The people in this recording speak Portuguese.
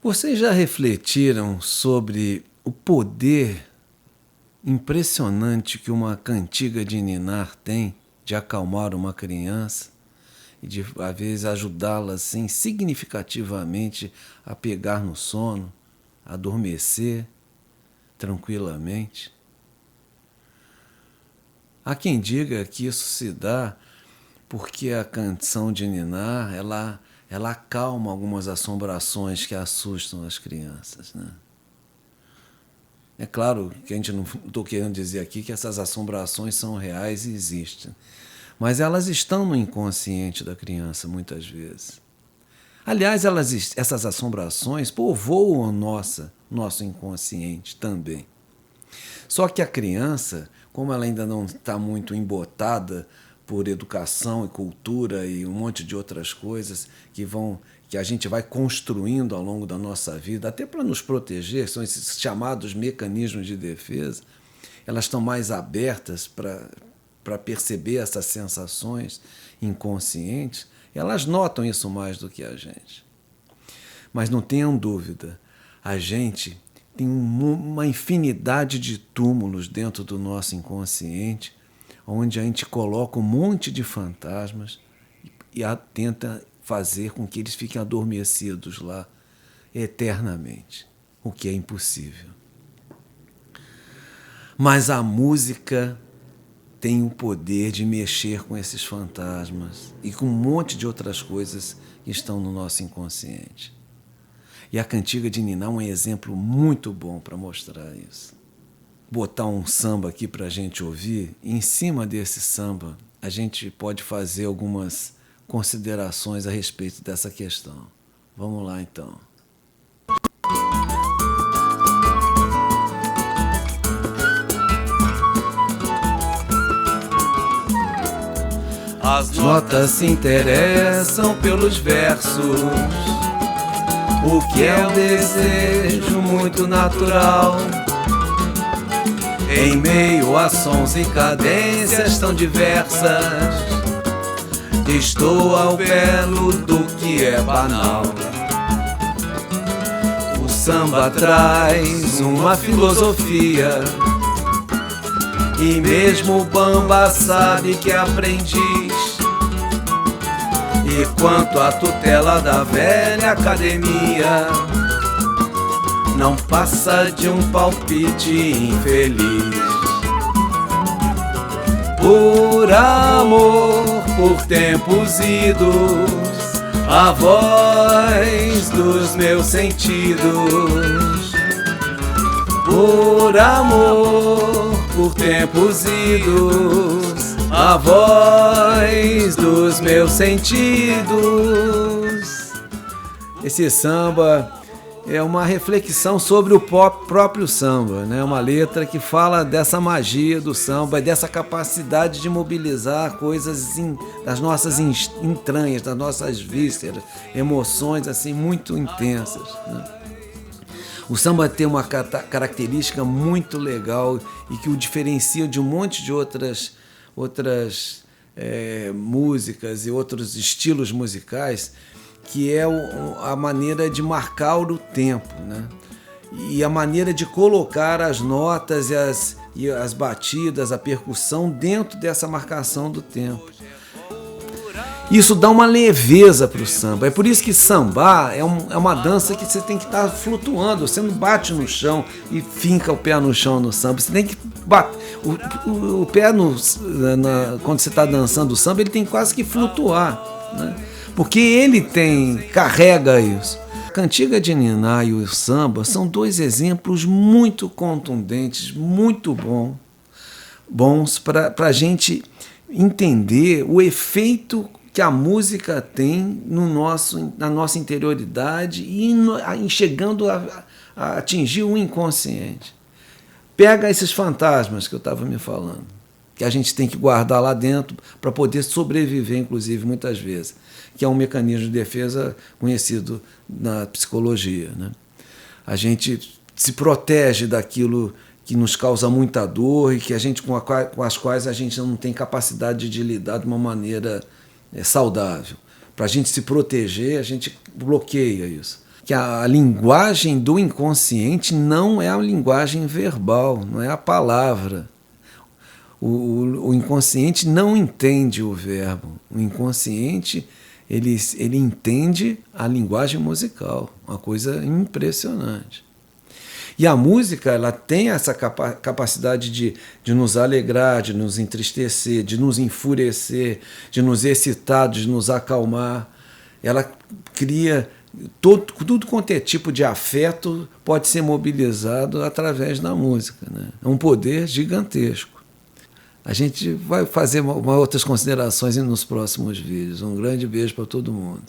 Vocês já refletiram sobre o poder impressionante que uma cantiga de ninar tem de acalmar uma criança e de, às vezes, ajudá-la assim, significativamente a pegar no sono, a adormecer tranquilamente? Há quem diga que isso se dá porque a canção de ninar ela acalma algumas assombrações que assustam as crianças, né? É claro que a gente não estou querendo dizer aqui que essas assombrações são reais e existem, mas elas estão no inconsciente da criança muitas vezes. Aliás, essas assombrações povoam nosso inconsciente também. Só que a criança, como ela ainda não está muito embotada por educação e cultura e um monte de outras coisas que a gente vai construindo ao longo da nossa vida, até para nos proteger, são esses chamados mecanismos de defesa, elas estão mais abertas para perceber essas sensações inconscientes, elas notam isso mais do que a gente. Mas não tenham dúvida, a gente tem uma infinidade de túmulos dentro do nosso inconsciente, onde a gente coloca um monte de fantasmas e tenta fazer com que eles fiquem adormecidos lá eternamente, o que é impossível. Mas a música tem o poder de mexer com esses fantasmas e com um monte de outras coisas que estão no nosso inconsciente. E a cantiga de ninar é um exemplo muito bom para mostrar isso. Botar um samba aqui para a gente ouvir, e em cima desse samba a gente pode fazer algumas considerações a respeito dessa questão. Vamos lá então. As notas se interessam pelos versos, o que é um desejo muito natural. Em meio a sons e cadências tão diversas, estou ao belo do que é banal. O samba traz uma filosofia, e mesmo o bamba sabe que é aprendiz. E quanto à tutela da velha academia, não passa de um palpite infeliz. Por amor, por tempos idos, a voz dos meus sentidos. Por amor, por tempos idos, a voz dos meus sentidos. Esse samba é uma reflexão sobre o próprio samba, né? Uma letra que fala dessa magia do samba, dessa capacidade de mobilizar coisas das nossas entranhas, das nossas vísceras, emoções assim muito intensas, né? O samba tem uma característica muito legal e que o diferencia de um monte de outras músicas e outros estilos musicais, que é a maneira de marcar o tempo, né? E a maneira de colocar as notas e as batidas, a percussão dentro dessa marcação do tempo. Isso dá uma leveza para o samba. É por isso que sambar é uma dança que você tem que estar flutuando. Você não bate no chão e finca o pé no chão no samba. Você tem que bater. O pé, quando você está dançando o samba, ele tem quase que flutuar, né? Porque ele carrega isso. A cantiga de ninar e o samba são dois exemplos muito contundentes, muito bons para a gente entender o efeito que a música tem na nossa interioridade e chegando a atingir o inconsciente. Pega esses fantasmas que eu estava me falando, que a gente tem que guardar lá dentro para poder sobreviver, inclusive, muitas vezes, que é um mecanismo de defesa conhecido na psicologia, né? A gente se protege daquilo que nos causa muita dor e que com as quais a gente não tem capacidade de lidar de uma maneira saudável. Para a gente se proteger, a gente bloqueia isso. que a linguagem do inconsciente não é a linguagem verbal, não é a palavra. O inconsciente não entende o verbo. O inconsciente ele entende a linguagem musical, uma coisa impressionante. E a música ela tem essa capacidade de nos alegrar, de nos entristecer, de nos enfurecer, de nos excitar, de nos acalmar. Ela cria tudo quanto é tipo de afeto pode ser mobilizado através da música, né? É um poder gigantesco. A gente vai fazer outras considerações nos próximos vídeos. Um grande beijo para todo mundo.